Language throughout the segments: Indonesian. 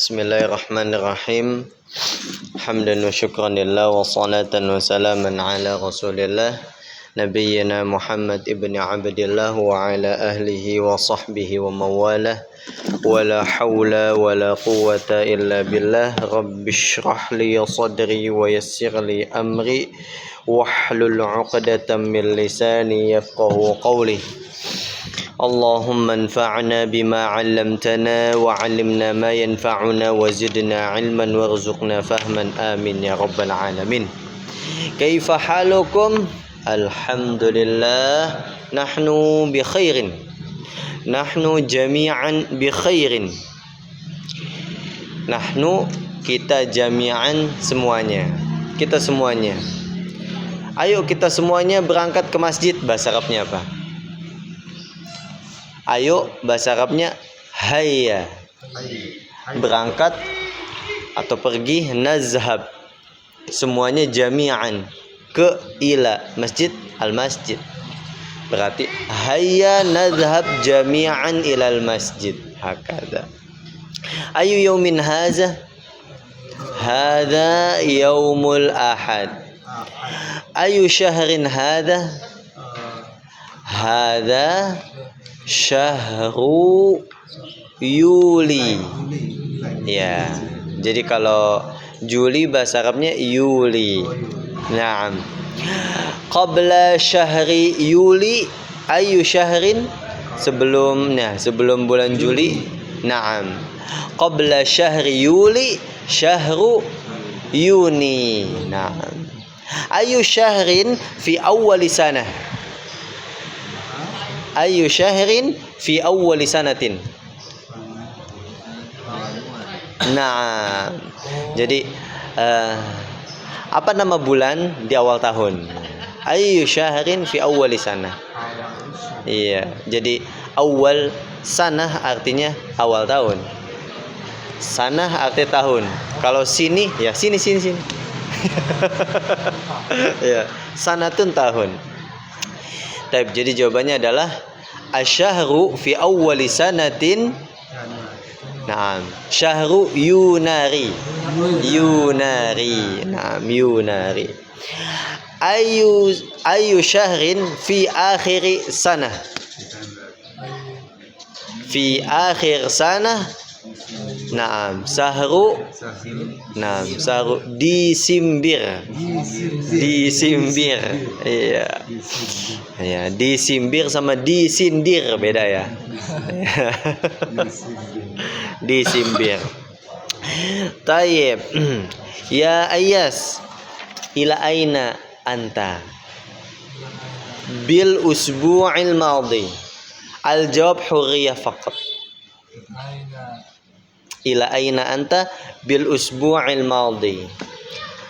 Bismillahirrahmanirrahim. Hamdan wa syukran lillah wa salatan wa salaman ala Rasulillah nabiyyina Muhammad ibn Abdillah wa ala ahlihi wa sahbihi wa mawalah. Wa la hawla wa la quwwata illa billah. Rabbishrah li sadri wa yassir li amri wahlul 'uqdatam min lisani yafqahu qawli. Allahumma anfa'na bima 'allamtana wa 'allimna ma yanfa'una wa zidna 'ilman warzuqna fahman amin ya rabbal alamin. Kaifa halukum? Alhamdulillah nahnu bi khairin. Nahnu jami'an bi khairin. Nahnu kita jami'an semuanya. Kita semuanya. Ayo kita semuanya berangkat ke masjid. Bahasa Arabnya apa? Ayo, bahasa Arabnya hayya. Berangkat atau pergi, nazhab. Semuanya jami'an ke ila masjid, al-masjid. Berarti hayya nazhab jami'an ila al-masjid. Hakada. Ayu yaumin haza? Hadha yaumul ahad. Ayu syahrin hadha? Hadha syahru Yuli. Ya. Jadi kalau Juli bahasa Arabnya Yuli. Naam. Qabla syahri Yuli ayu syahrin? Sebelum bulan Juli. Naam. Qabla syahri Yuli syahru Yuni. Naam. Ayu syahrin fi awwali sanah? Ayu syahrin fi awwali sanatin. Nah, jadi apa nama bulan di awal tahun? Ayu syahrin fi awwali sanah. Iya, jadi awal sanah artinya awal tahun. Sanah artinya tahun. Kalau sini ya sini. Ya, sanatun tahun. Jadi jawabannya adalah asyahru fi awwali sanatin. Naam, syahru Yunari. Naam, Yunari. Ayu syahrin fi akhiri sanah? Fi akhir sanah. Naam, sahru Disimbir. Iya. Ya, disimbir sama disindir beda ya. Disimbir. Tayyib. Ya Ayas, ila aina anta? Bil usbu'il madhi. Al jawab hurriyah faqat. Ila aina anta bil usbu'il madhi.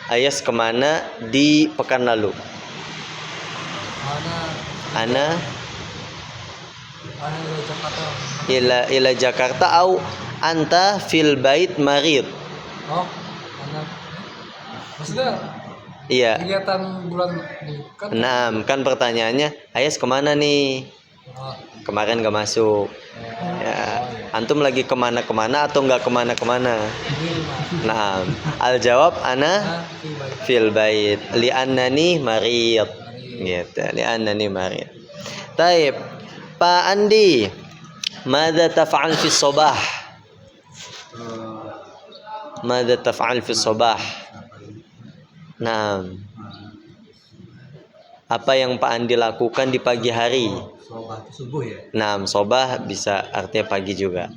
Ayas kemana di pekan lalu? Ana ila Jakarta au anta fil bait marid. Oh, ana. Maksudnya iya. Kegiatan bulan kan. Nah, kan pertanyaannya, Ayas kemana nih? Kemarin gak masuk. Ya, antum lagi kemana-kemana atau nggak kemana-kemana? Nah, al jawab ana fil bait li annani marid. Gitu, li annani marid. Taib, Pak Andi, madza taf'al fi sabah? Madza taf'al fi sabah? Nah, apa yang Pak Andi lakukan di pagi hari? Sobah subuh ya. Nah, sobah bisa artinya pagi juga.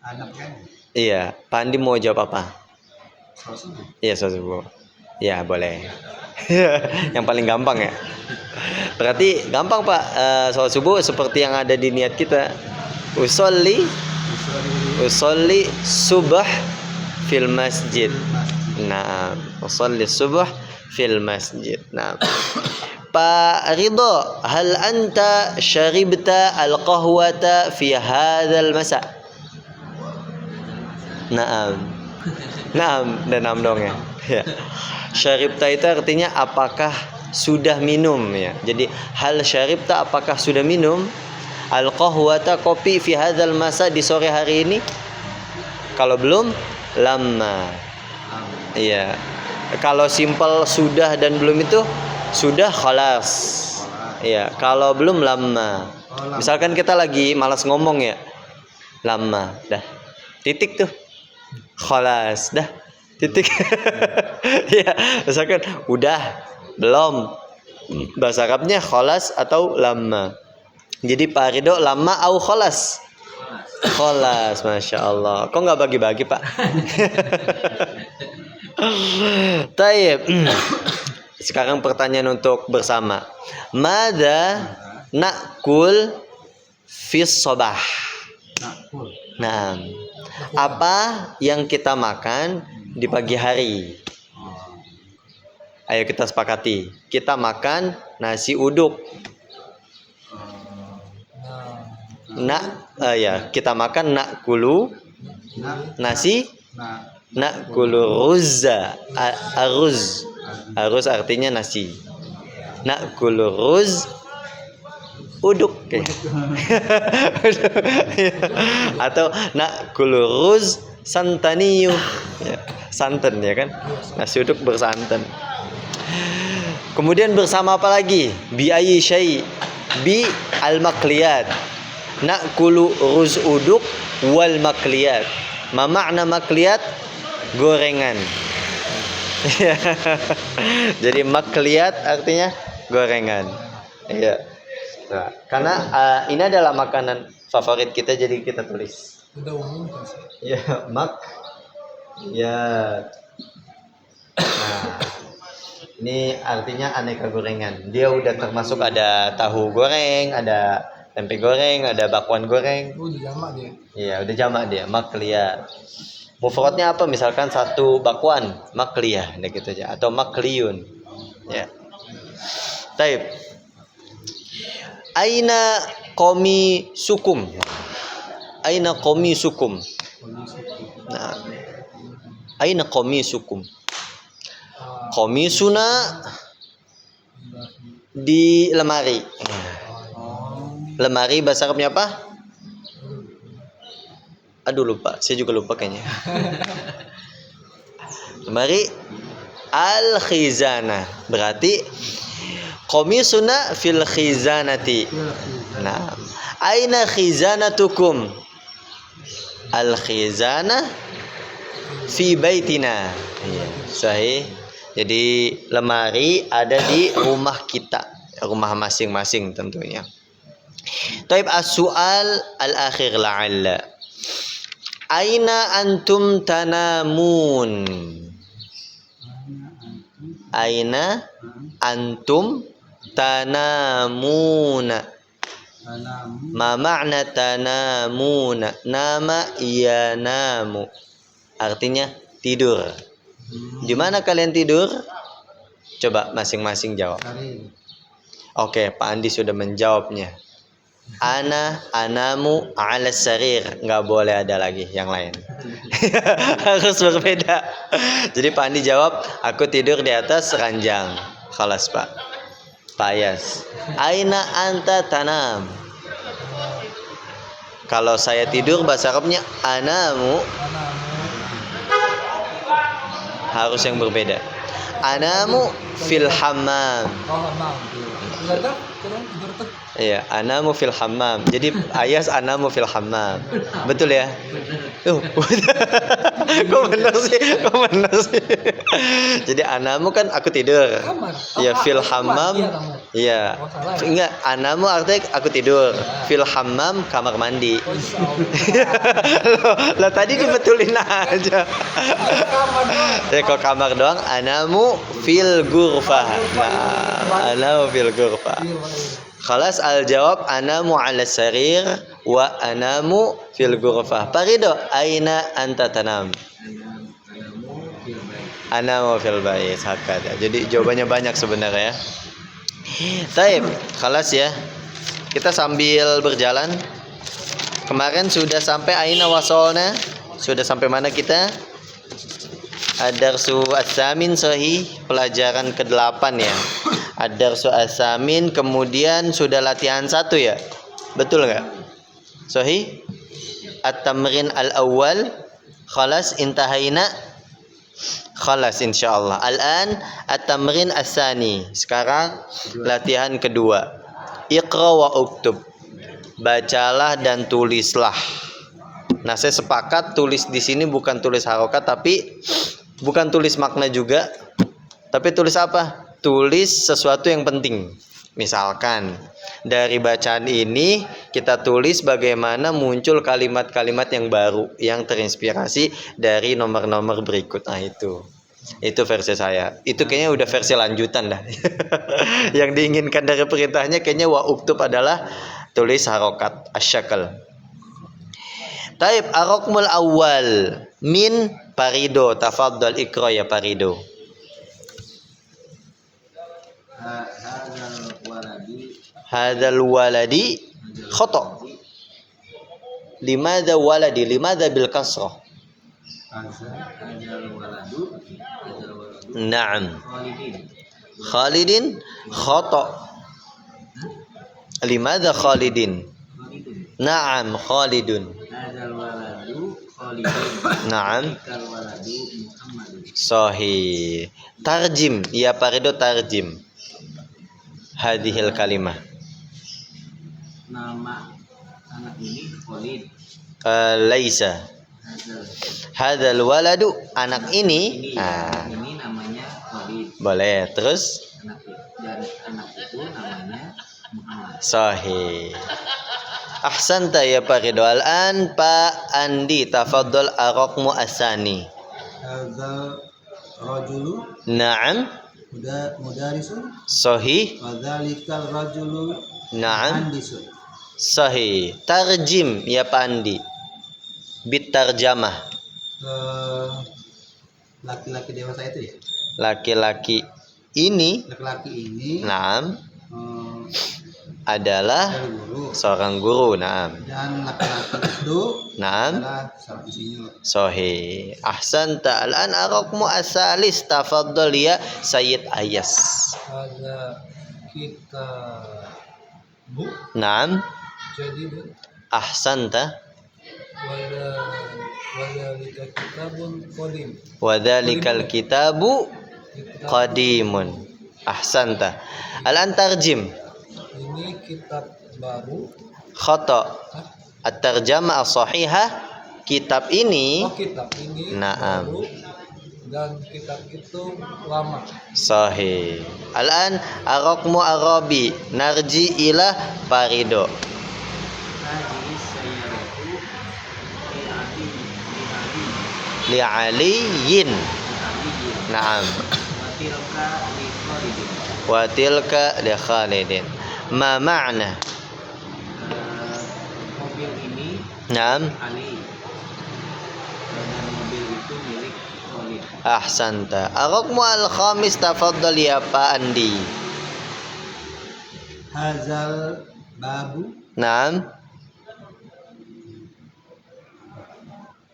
Anak kan. Iya, Pak Andi mau jawab apa? Subuh. Iya, subuh. Ya, boleh. Yang paling gampang ya. Berarti gampang Pak. Sholat subuh seperti yang ada di niat kita. Usolli subah fil masjid. Nah, usolli subah fil masjid. Nah. Pak Ridho, hal anta syaribta al-qahwata fi hadzal masa? Naam. Naam dong ya. Ya. Syaribta itu artinya apakah sudah minum ya. Jadi hal syaribta apakah sudah minum al-qahwata kopi fi hadzal masa di sore hari ini? Kalau belum lamma. Iya. Kalau simple sudah dan belum itu sudah khalas. Iya, kalau belum lamma. Misalkan kita lagi malas ngomong ya. Lamma, dah. Titik tuh. Khalas, dah. Titik. Iya, misalkan udah, belum. Bahasa Arabnya khalas atau lamma. Jadi Pak Ridho lamma au khalas? Khalas, Masya Allah. Kok nggak bagi-bagi Pak? Taib. Sekarang pertanyaan untuk bersama. Mada nakul fis sobah? Nah, apa yang kita makan di pagi hari? Ayo kita sepakati. Kita makan nasi uduk. Ya, kita makan nakulu nasi, nakulu ruzza, aruz. Aruz artinya nasi. Nakulu ruz uduk. Atau nakulu ruz santaniyu. Ya, santan ya kan? Nasi uduk bersantan. Kemudian bersama apa lagi? Bi ayyi syai? Bi al-makliyat. Nakulu ruz uduk wal makliyat. Ma makna makliyat? Gorengan. Jadi makliyat artinya gorengan. Iya. Nah, karena ini adalah makanan favorit kita, jadi kita tulis. Udah umum kan sih. Ya, ya. Nah, ini artinya aneka gorengan. Dia udah termasuk ada tahu goreng, ada tempe goreng, ada bakwan goreng. Udah jamak dia. Iya, udah jamak dia, makliyat. Mufradnya apa? Misalkan satu bakwan, makliyah, gitu aja, atau makliyun. Ya. Taib. Aina qomi sukum? Aina qomi sukum? Nah. Aina qomi sukum? Komisuna di lemari. Lemari bahasa Arabnya apa? Aduh lupa, saya juga lupa kayaknya. Lemari al-khizanah. Berarti komisuna fil khizanati. Nah, aina khizanatukum? Al-khizanah fi baitina. Iya, sahih. Jadi lemari ada di rumah kita, rumah masing-masing tentunya. Taib as-su'al al-akhir la'alla. Aina antum tanamun? Aina antum tanamuna? Ma ma'na tanamuna? Nama yanamu. Artinya tidur. Di mana kalian tidur? Coba masing-masing jawab. Oke, Pak Andi sudah menjawabnya. Anamu ala sarir. Nggak boleh ada lagi yang lain. Harus berbeda. Jadi Pak Andi jawab, aku tidur di atas ranjang. Khalas Pak. Pak Ayas. Aina anta tanam? Kalau saya tidur bahasa Arabnya anamu. Harus yang berbeda. Anamu fil hammam. Oh, hammam. Tidur tuh. Iya, anamu fil hammam. Jadi Ayas anamu fil hammam. Betul ya? Kok benar sih? Jadi anamu kan aku tidur. Ya fil hammam. Iya. Enggak, anamu artinya aku tidur. Fil hammam kamar mandi. Lah tadi dibetulin aja. Ya kok kamar doang, anamu fil ghurfah. Nah, anamu fil ghurfah. Khalas al-jawab anamu ala sarir wa anamu fil ghurfah. Parido, aina anta tanam? Anamu fil bait. Hakada. Jadi jawabannya banyak sebenarnya. Taib, khalas ya. Kita sambil berjalan. Kemarin sudah sampai aina wasolna. Sudah sampai mana kita? Ad-darsu as-samin sahih, pelajaran ke-8 ya. Ad-darsu as-samin, kemudian sudah latihan 1 ya. Betul enggak? Sahih? At-tamrin al-awwal Khalas intahaina. Khalas insyaallah. Al-an at-tamrin as-sani. Sekarang latihan kedua. Iqra wa uktub. Bacalah dan tulislah. Nah, saya sepakat tulis di sini bukan tulis harokat, tapi bukan tulis makna juga. Tapi tulis apa? Tulis sesuatu yang penting. Misalkan dari bacaan ini kita tulis bagaimana muncul kalimat-kalimat yang baru yang terinspirasi dari nomor-nomor berikut. Nah, itu versi saya. Itu kayaknya udah versi lanjutan dah. Yang diinginkan dari perintahnya kayaknya wa uktub adalah tulis harokat asyakal. Taib arokmul awal min Parido, tafaddal ikra ya Parido. Hadzal waladi khata. Limadza waladi? Limadza bil kasrah? Naam. Khalidin khata. Limadza Khalidin? Naam, Khalidun. Naam. Sahih. Tarjim, ya Parido tarjim. Hadhil kalimah. Nama anak ini Khalid. Laisa. Hadzal waladu, anak ini. Ini namanya Khalid. Boleh. Terus? Dan anak itu namanya Muhammad. Sahih. Ahsanta ya Parido. Al-an Pak Andi tafaddal araqmu asani. Hadzal rajulu. Naam. Mudarisun. Sahih. Wadzalikal rajulu. Naam. Muhandisun. Sahih. Tarjim ya Pak Andi. Bit tarjamah. Laki-laki dewasa itu ya. Laki-laki ini. Laki-laki ini. Naam. Adalah seorang guru. Naam. Dan laki-laki itu. Naam. Adalah seorang insinyur. Sahih. Ahsanta. Al-an araqmu asalis tafaddal ya Sayyid Ayas. Ada kita bu. Naam. Jadi Ahsanta. Wadhalika kitabun qadim. Wadzalikal kitabu qadimun. Ahsanta. Al-an tarjim. Ini kitab baru. Khata. At-tarjamah as-sahihah. Kitab ini. Kitab ini Naam. baru dan kitab itu lama. Sahih. Al-an araqmu arabi. Narji ila Parido. Li aliyin. Naam. Wa tilka li Khalidin. Ma ma'na? Mobil ini Naam. Ali dan mobil itu milik Khalid. Ahsanta. Araqmu al-khamis tafaddal ya Pak Andi. Hazal babu. Naam.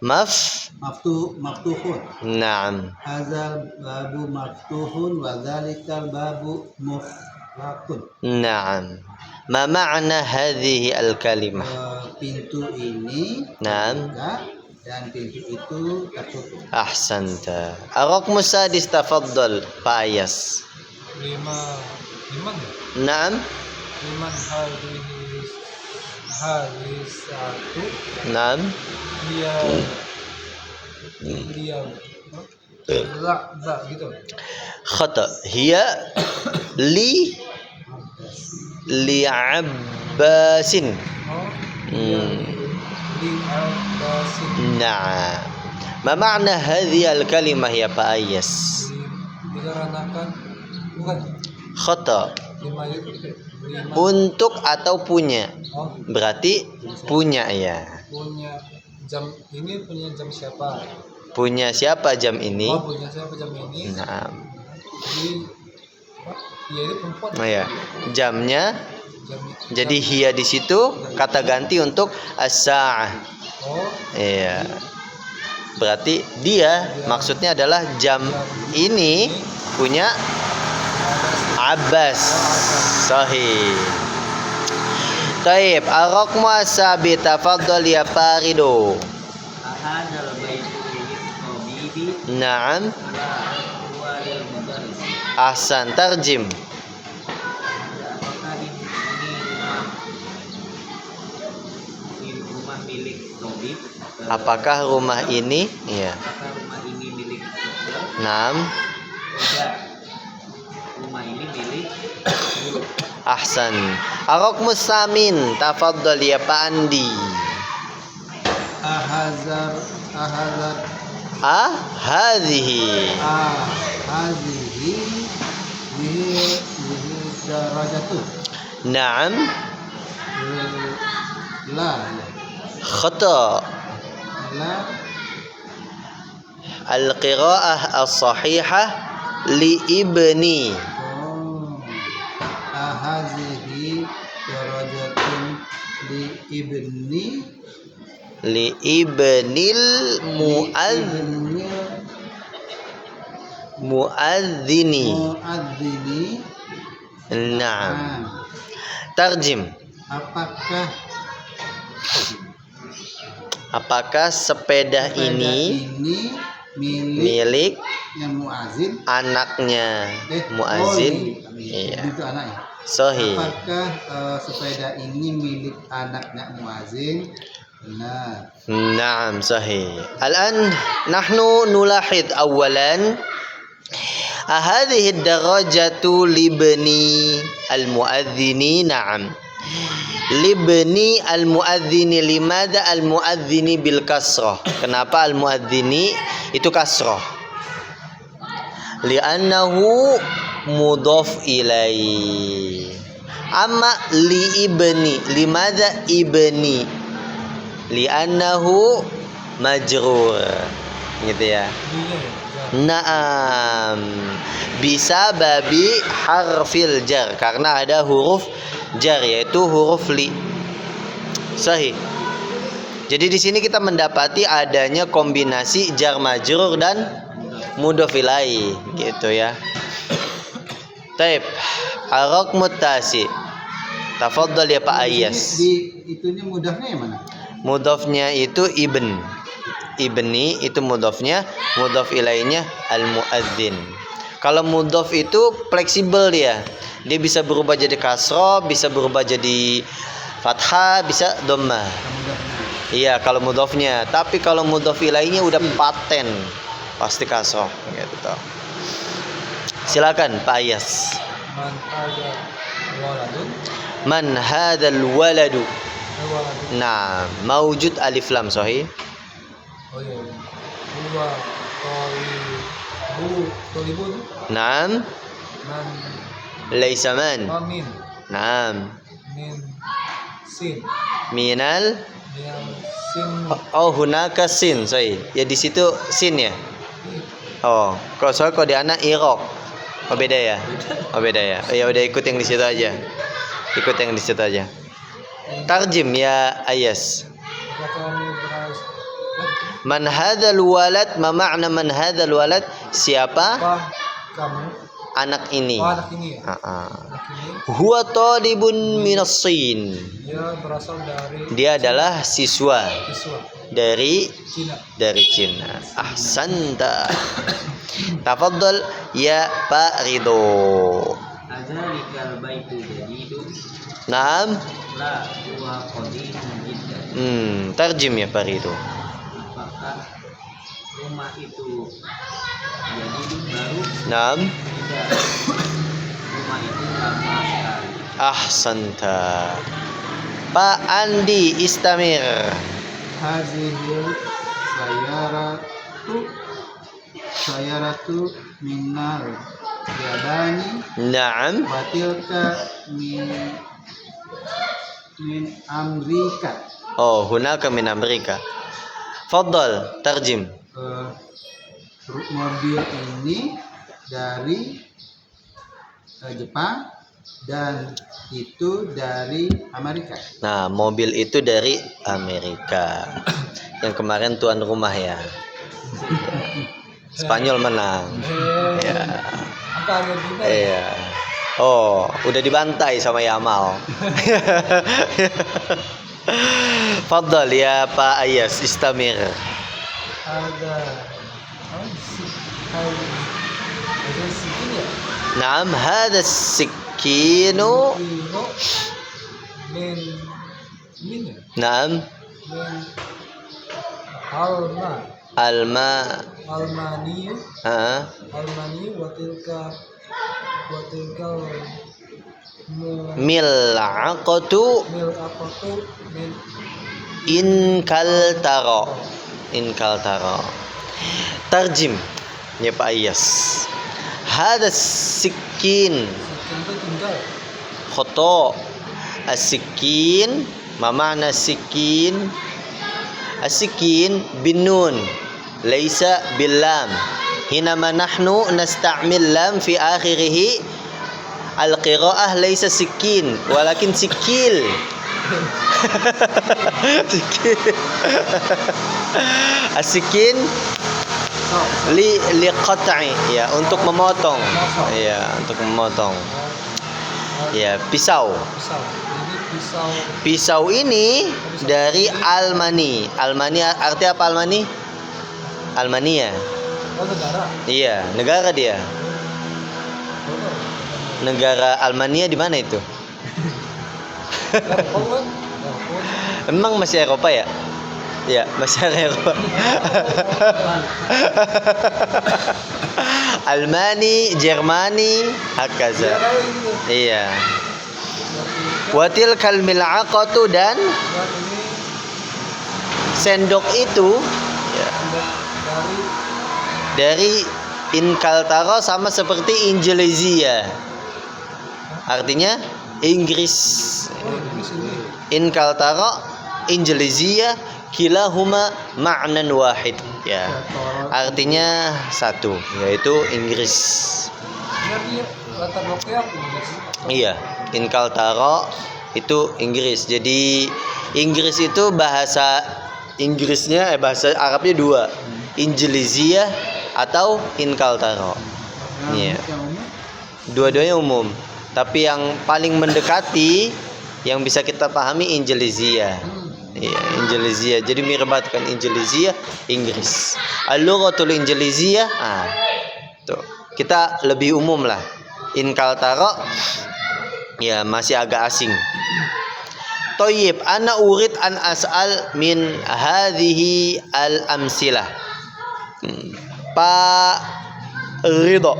Maftuhun. Naam. Hazal babu maftuhun wa dzalikal babu mughlaqun. Naam. Ma ma'na hadhihi al-kalimah? Pintu ini Naam. terbuka dan pintu itu tertutup. Ahsanta. Araqmu sadis tafaddal Pak Ayas. Liman Naam. hadis satu Naam. dia la gitu. Khata. Hiya li Abbasin. Li Abbasin. Naam. Ma ma'na hadhihi al-kalimah ya Pak Ayas? Dikarenakan bukan Khata. lima Untuk atau punya. Berarti punya ya. punya jam ini punya jam siapa? Punya siapa jam ini? Punya siapa jam ini? Naam. Iya ini perempuan. Oh ya. Jamnya. Jam, Jadi hiya di situ kata ganti untuk as-sa'ah. Iya. Berarti dia maksudnya adalah jam ini punya Abbas. Sahih. Taib, araqmu as-sabi tafaddal ya Parido. Hadzal baitu Naam. لا هو للمدرس. Ahsan. Tarjim. Apakah rumah Apakah rumah ini rumah milik Tobib? ini? Iya. Apakah rumah ini milik dokter? Naam. Tidak. Rumah ini milik guru. Ahsan. Ar-raqmus samin. Tafaddal ya Pak Andi. Ahazar Hadhihi. hazihi zihi darajatu. Naam. La Khata. la Al-qira'ah as-sahihah li ibni. hazihi darajatun li ibni Li ibnil muadzini. muadzini. Naam. Tarjim. Apakah sepeda ini milik yang muazin anaknya muazin? Iya. Itu anaknya. Sahih. Apakah sepeda ini milik anaknya muazin? Benar. Naam, sahih. Al-an nahnu nulahid awalan هذه الدراجة لبني المؤذن. نعم. لبني المؤذن. لماذا المؤذن بالكسرة؟ Kenapa al-muadzini itu kasrah? لأنه مضاف إليه. أما لابني. لماذا ابني؟ لأنه majrur. Gitu ya. Naam. Bisa babi harfil jar, karena ada huruf jar yaitu huruf li. Sahih. Jadi di sini kita mendapati adanya kombinasi jar majrur dan mudhof ilaih gitu ya. Taib. Ar-raqmut tasi. Tafaddal ya Pak Ayas. Di itunya mudahnya yang mana? Mudhofnya itu ibn. Ibni itu mudhofnya, mudhof ilaihnya al-muadzin. Kalau mudhof itu fleksibel dia. Dia bisa berubah jadi kasroh, bisa berubah jadi fathah, bisa dhammah. Iya, kalau mudhofnya. Tapi kalau mudhof ilaihnya udah paten, pasti kasroh gitu. Silakan Pak Ayas. Man hadzal waladu. Nah, maujud alif lam sahih. Oh iya. Huwa tolibun. Naam. Man Laisa man. min Naam. min sin Minal. sin Oh, hunaka sin. Sahih. Ya di situ sin ya. Oh, kalau di anak iraq. Oh beda ya. Oh beda ya. Oh, ya udah ikut yang di situ aja. Ikut yang di situ aja. Tarjim ya Ayas. Man hadzal walad, ma ma'na man hadzal walad? Siapa kamu anak ini? anak ini ya. Heeh. Anak ini Huwa talibun minas Sin. dia berasal dari Dia adalah siswa siswa dari Cina. Cina. Ahsanta. Tafaddal ya Pak Ridho. Adzalikal baitu jadidun. Naam. La huwa qadimun jiddan. Tarjim ya Pak Ridho. Apakah rumah itu jadidun baru? Naam. Tidak. Rumah itu lama sekali. Ahsanta. Pak Andi istamir. Hazihil sayaratu minal yabani Naam. batilka min Amerika. Oh, hunaka min Amerika. Faddal, tarjim. Mobil ini dari Jepang dan itu dari Amerika. Nah, mobil itu dari Amerika. Yang kemarin tuan rumah ya. Spanyol menang. Ya. Iya. Oh, udah dibantai sama Yamal. Faddal ya Pak Ayas, istamir. Ada sikin ya. Naam, hadha sikinu. Kino min min ya. Naam, Min alma alma. almani Ah, almani watilka mil'aqatu mil akotu min inkaltara. Inkaltara. Tarjim ya Pak Iyas. Hadha sikin. sikin itu tinggal خطأ. السكين ما معنى السكين؟ السكين بالنون ليس باللام. حينما نحن نستعمل لام في آخره القراءة ليس سكين ولكن سكيل. سكين. السكين liqat'i, ya, untuk memotong. Ya, untuk memotong. Ya, pisau. pisau. Ini pisau Pisau ini dari Almani. Almani arti apa Almani? Almania. oh negara. Iya, negara dia. Oh, Negara Almania di mana itu? Eropa kan? Emang masih Eropa ya? Ya, masih Eropa. Almani, Jermani, hakaza. Iya. Watil kal mil'aqatu, dan ini sendok itu ya, dari Inkaltara sama seperti Injilizia. Artinya Inggris. Inggris ini Inkaltara, Injilizia, kilahuma ma'nan wahid. Ya. Artinya satu, yaitu Inggris. ini latar belakangnya Inggris. Iya, Inkaltara itu Inggris. Jadi Inggris itu bahasa Inggrisnya bahasa Arabnya dua, Injilizia atau Inkaltara. Iya. Dua-duanya umum. Tapi yang paling mendekati yang bisa kita pahami Injilizia. Iya, Injilizia. Jadi mirebatkan Injilizia Inggris. Al-lughatul Injilizia, tuh. Kita lebih umum lah. Inkaltara ya masih agak asing. Toyib, ana urid an as'al min hadhihi al-amsilah. Pak Ridho,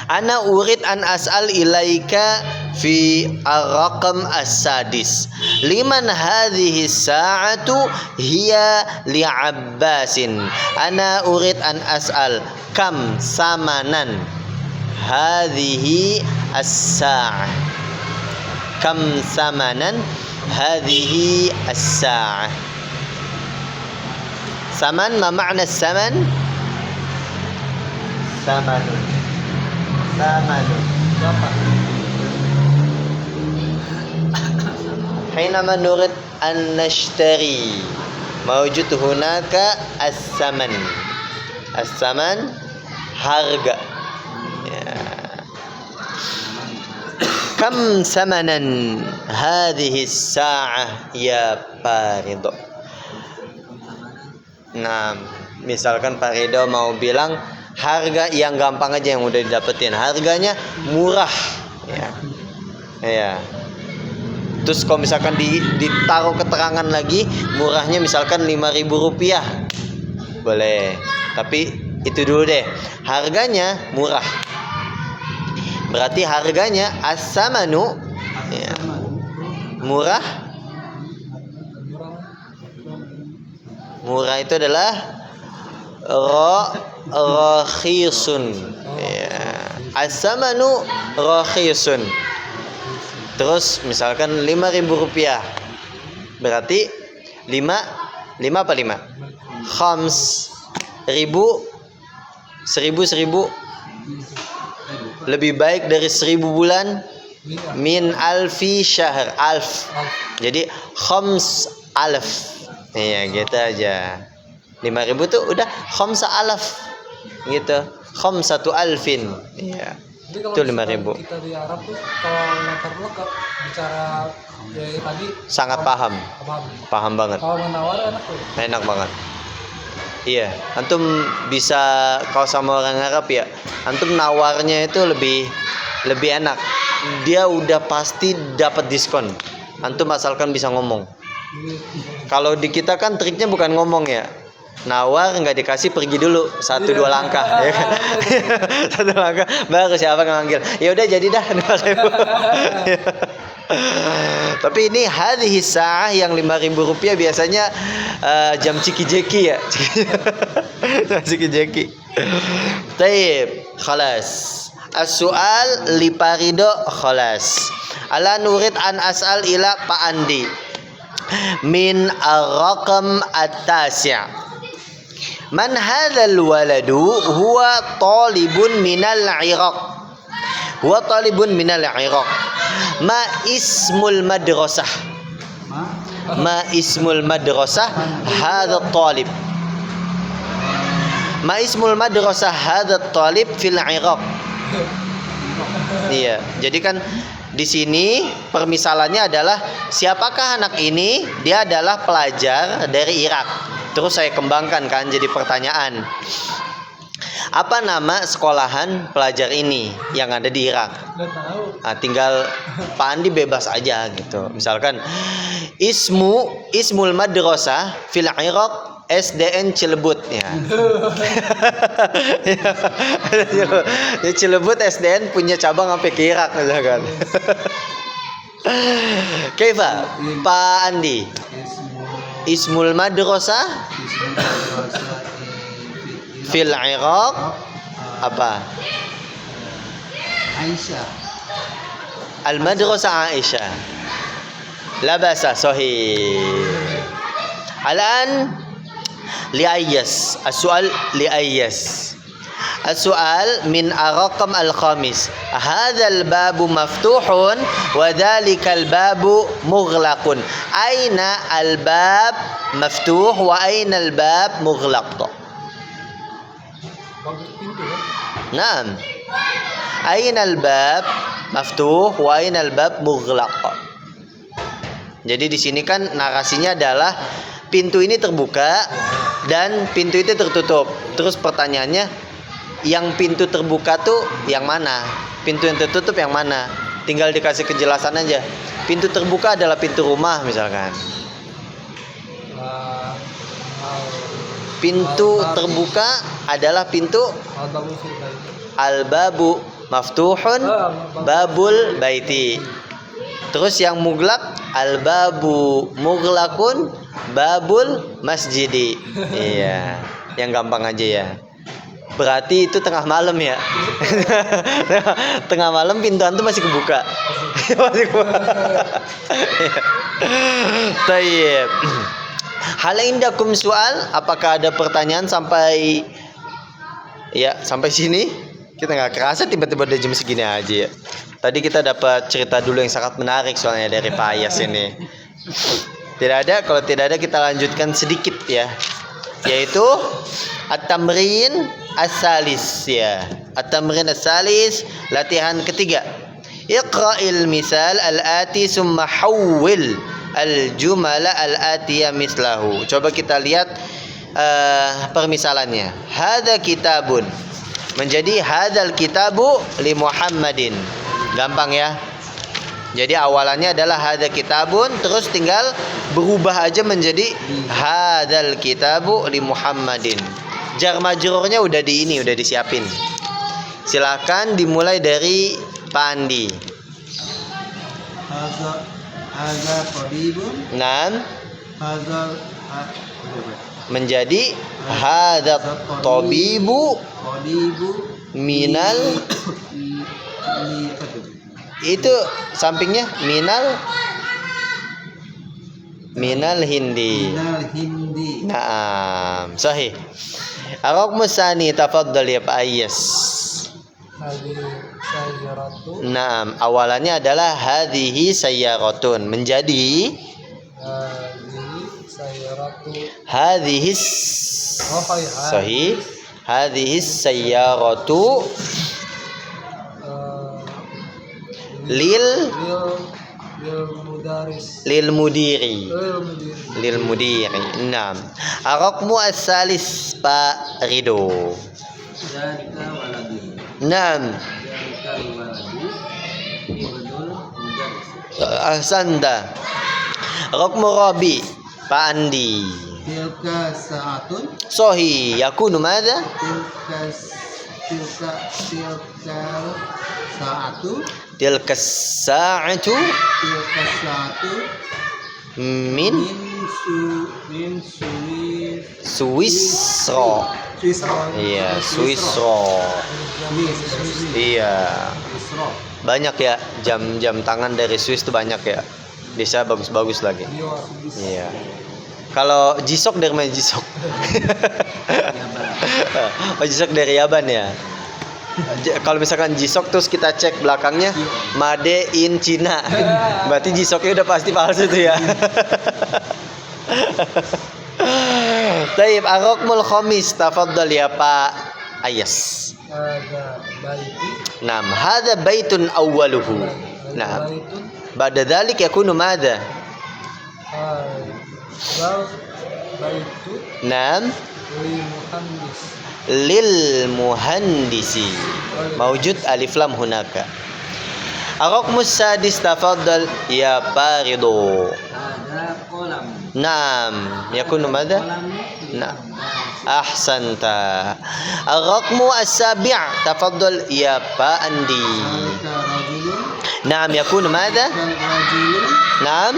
ana urid an as'al ilaika fi ar-raqam as-sadis. Liman hadhihi as-sa'atu hiya li Abbasin. Ana urid an as'al kam samanan hadhihi as-sa'ah. Kam samanan hadhihi as-sa'ah. Saman, ma ma'na saman? Samanun. Samanun. Berapa? حينما نريد أن نشتري موجود هناك الثمن. الثمن harga. Ya. Kam samanan hadhihi sa'ah ya Parido. Nah, misalkan Pak Ridho mau bilang harga yang gampang aja yang udah didapetin, harganya murah. Ya. Ya. Terus kalau misalkan ditaruh keterangan lagi, murahnya misalkan Rp5.000, boleh. Tapi itu dulu deh, harganya murah. Berarti harganya as-samanu, ya, murah. Murah itu adalah rakhisun. Ya. As-samanu rakhisun. Terus misalkan Rp5.000, berarti 5 apa 5? Khams ribu, 1000 lebih baik dari 1000 bulan, min alfi syahr, alf. Jadi khams alf. Iya, gitu aja. 5.000 tuh udah khamsa alaf. Gitu. Khamsatu alfin. Iya. Jadi kalau Itu 5.000. kita di Arab tuh kalau latar belakang bicara dari tadi Sangat paham. paham. Paham banget. Kalau menawar enak tuh. Enak banget. Iya, antum bisa kalau sama orang Arab ya, antum nawarnya itu lebih enak. Dia udah pasti dapat diskon. Antum asalkan bisa ngomong. Kalau di kita kan triknya bukan ngomong ya. Nawar nggak dikasih pergi dulu 1-2 langkah ya kan? 1 langkah baru siapa yang manggil. Ya udah jadi dah 2.000. Tapi ini hadhihi sa'ah yang 5.000 rupiah biasanya jam ciki-jeki ya. Jam ciki-jeki. Taib, khalas. As-su'al li parido khalas. Ala nurid an as'al ila Pak Andi. Min ar-raqam at-tasi'. Man hadzal waladu huwa talibun minal Iraq. Huwa talibun minal Iraq. Ma ismul madrasah? Ma ismul madrasah hadha talib? Ma ismul madrasah hadha talib fil Iraq? Iya, jadi kan di sini permisalannya adalah siapakah anak ini? Dia adalah pelajar dari Irak. Terus saya kembangkan kan jadi pertanyaan. Apa nama sekolahan pelajar ini yang ada di Irak? Nggak tahu. Nah, tinggal Pak Andi bebas aja gitu. Misalkan ismul madrasah fil Iraq SDN Cilebut ya. Ya Cilebut SDN punya cabang sampai ke Irak misalkan. Kaifa Pak Andi? Ismul madrasah fil Iraq apa? Aisyah. Al madrasah Aisyah. La basa sahih. Alan li'ayyas. As-su'al li'ayyas. As-su'al min ar-raqam al-khamis. Hadha al-babu maftuhun wa dhalika al-babu mughlaqun. Aina al-bab maftuh wa aina al-bab mughlaq? Bagus pintu ya. Naam. Aina al-bab maftuh wa aina al-bab mughlaq? Jadi di sini kan narasinya adalah pintu ini terbuka dan pintu itu tertutup. Terus pertanyaannya, yang pintu terbuka tuh yang mana? Pintu yang tertutup yang mana? Tinggal dikasih kejelasan aja. Pintu terbuka adalah pintu rumah misalkan. Pintu terbuka adalah pintu al-babu maftuhun babul baiti. Terus yang muglak al-babu mughlaqun babul masjidi. Iya, yang gampang aja ya. Berarti itu tengah malam ya. Tengah malam pintu antum masih kebuka. Masih kebuka. Tayyib. Hal indakum soal, apakah ada pertanyaan sampai sini? Kita nggak kerasa tiba-tiba udah jam segini aja ya. Tadi kita dapat cerita dulu yang sangat menarik soalnya dari Pak Ayas ini. Tidak ada, kalau tidak ada kita lanjutkan sedikit ya. Yaitu at-tamrin as-salis ya. At-tamrin as-salis, latihan ketiga. Iqra'il misal al-ati summa hawwil al-jumala al-atiya mislahu. Coba kita lihat permisalannya. Hadza kitabun. Menjadi hadzal kitabu li Muhammadin. Gampang ya. Jadi awalannya adalah hadza kitabun, terus tinggal berubah aja menjadi hadzal kitabu li Muhammadin. Jar majrurnya udah disiapin. Silakan dimulai dari Pak Andi. Hadza tabibun. Nan menjadi hadza tabibu minal itu sampingnya minal hindi. Naam, sahih. Ar-raqmu tsani tafaddal ya Pak Ayas. Naam, awalannya adalah hadhihi sayyaratun menjadi hadhihi sahih. Hadhihi sayyaratu lil mudaris lil mudiri. mudiri Lil mudiri. Naam. Ar-raqmu as-salis Pak Rido. Dzalika waladu. Naam. Dzalika waladu. Ibnul mudarris. Ahsanta. Raqmu rabi Pak Andi. Tilka sa'atun. Sahih. Yakunu madza? Tilka sa'atu. Tilka sa'atu Tilka sa'atu min min Swisro. Swisro. Iya, Swisro. Iya. Swisro. Banyak ya jam-jam tangan dari Swiss tuh banyak ya. Bisa bagus-bagus lagi. Iya. Kalau G-Shock dari mana G-Shock? Oh, G-Shock dari Yaban ya. Kalau misalkan G-Shock terus kita cek belakangnya Made in China. Berarti G-Shocknya udah pasti palsu tuh ya. Taib ar-raqmul khamis tafaddal ya Pak Ayas. ada baiti Naam, hadha baitun awwaluhu. Naam. baitun Ba'da dhalik yakunu madha? baitu Naam, li muhandis lil muhandisi. Mawjud alif lam hunaka. Ar-raqmus sadis tafaddal ya Parido. Ada kolam. Naam, yakunu madha? Naam. Ahsanta. Ar-raqmu as-sabi' tafaddal ya Pak Andi. Dzalika rajulun. Naam, yakunu madha? Dzalika rajulun. Naam.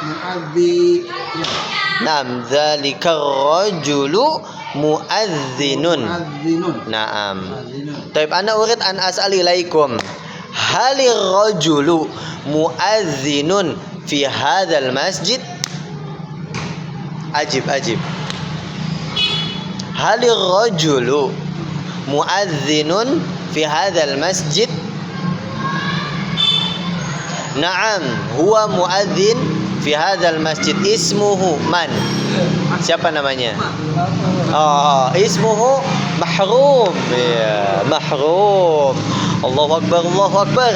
Mu'adzi. Naam, dzalika rajulu muadzinun. Mu'adzinun. Naam. Mu'adzinun. Taib ana urid an as'al ilaikum. Halir rajulu muadzinun fi hadzal masjid? Ajib. Halir rajulu muadzinun fi hadzal masjid? Naam, huwa muadzin fi hadzal masjid. Ismuhu man? Siapa namanya? Oh, ismuhu Mahrum. Ya, Mahrum. Allahu Akbar, Allahu Akbar.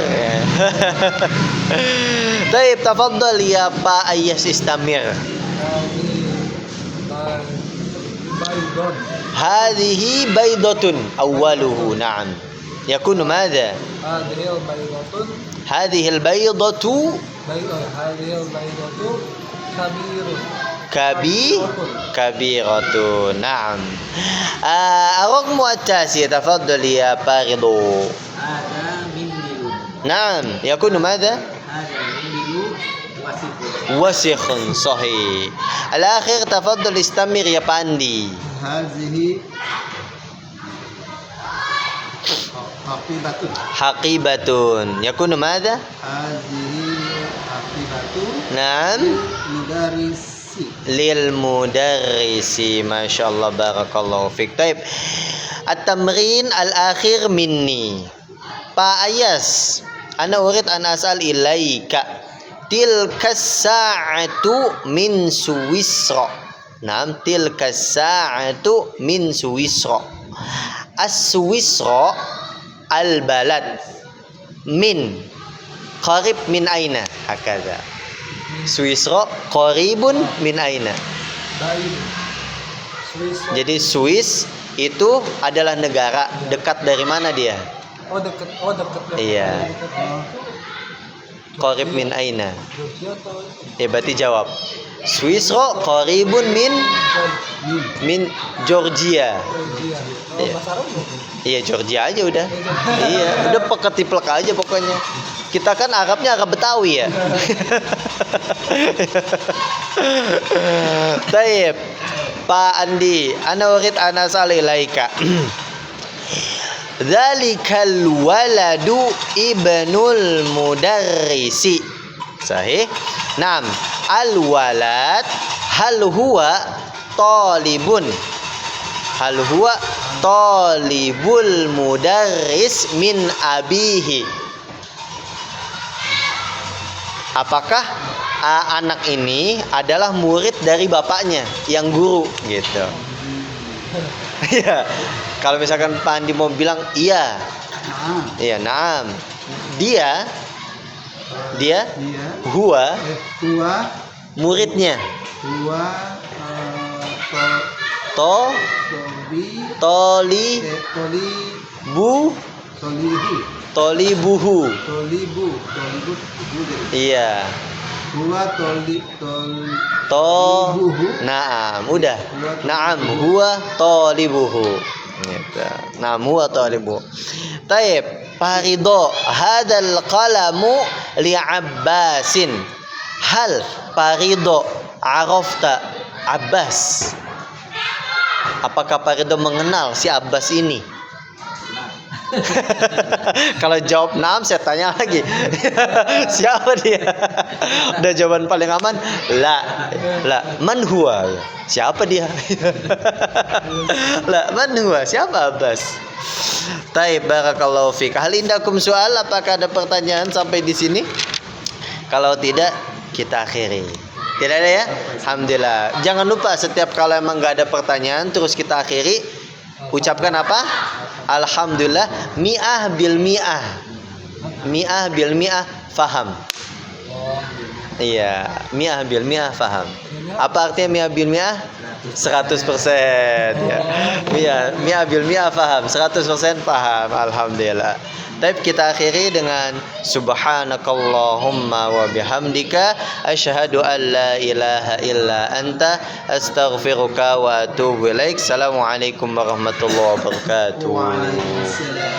Taib, tafaddal ya Pak Ayas istamir. baidon Hadhihi baydatun awwaluhu. Na'am. Yakunu madha? hadhil baidatun Hadhihi al-baydatu hadhil baidatu kabiratun. Na'am. Ar-raqmu at-tasi tafaddal ya Parido. Ada mindilun. Na'am. Yakunu madha? Ada mindilu wasifun. Wasikhun. Sahih. Al-akhir tafaddal istamir ya Pandi. Hazihi haqibatun. Haqibatun. Yakunu madha? Hazihi haqibatun. Na'am. Mudarisi. Lil mudarrisi. Masyaallah, barakallahu fik. Taib. At-tamrin al-akhir minni. Pak Ayas, ana urid an asal ilaika. Tilka sa'atu min Suwisra. Naam, tilka sa'atu min Suwisra. As-Suwisra al-balad. Min qarib min aina? Hakadha. Suwisra qaribun min aina? baid Swiss. Jadi Swiss itu adalah negara, dekat dari mana dia? dekat Iya. Qarib min aina? Georgia atau Berarti jawab. Swisra qaribun min Georgia. Georgia? Iya. Bahasa Arab bukan? Iya, Georgia aja udah. Iya, udah peketiplek aja pokoknya. Kita kan Arabnya Arab Betawi ya. Taib. Pak Andi, ana urid ana salilaika. Dzalikal waladu ibnul mudarrisi. Sahih? Naam. Al walad hal huwa talibun? Hal huwa talibul mudarris min abihi? Apakah anak ini adalah murid dari bapaknya yang guru gitu? Iya. Kalau misalkan Pak Andi mau bilang iya. Nah, Iya, naam. Dia Dia Dia. huwa Huwa. muridnya. Huwa. To Toli. toli Toli. bu Tolibu. tolibuhu. Tolibu. Tolibu. Iya. Huwa toli. To Tolibuhu. naam udah. Naam huwa tolibuhu. Gitu. Naam huwa tolibuhu. Taib Farido hadal qalamu li Abbasin. Hal Farido arafta Abbas. Apakah Farido mengenal si Abbas ini? Kalau jawab naam saya tanya lagi. Siapa dia? Udah jawaban paling aman. La man huwa? Siapa dia? La man huwa? Siapa Abbas? Taib barakallahu fik. Hal indakum soal, apakah ada pertanyaan sampai di sini? Kalau tidak kita akhiri. Tidak ada ya? Alhamdulillah. Jangan lupa setiap kalau emang nggak ada pertanyaan terus kita akhiri, ucapkan apa? Alhamdulillah. Mi'ah bil mi'ah. Mi'ah bil mi'ah faham. Iya, mi'ah bil mi'ah faham. Apa artinya mi'ah bil mi'ah? 100% ya. Mi'ah bil mi'ah faham. 100% paham. Alhamdulillah. Tapi kita akhiri dengan subhanakallahumma wa bihamdika asyhadu an la ilaha illa anta astaghfiruka wa atubu ilaik. Assalamualaikum warahmatullahi wabarakatuh. Waalaikumsalam.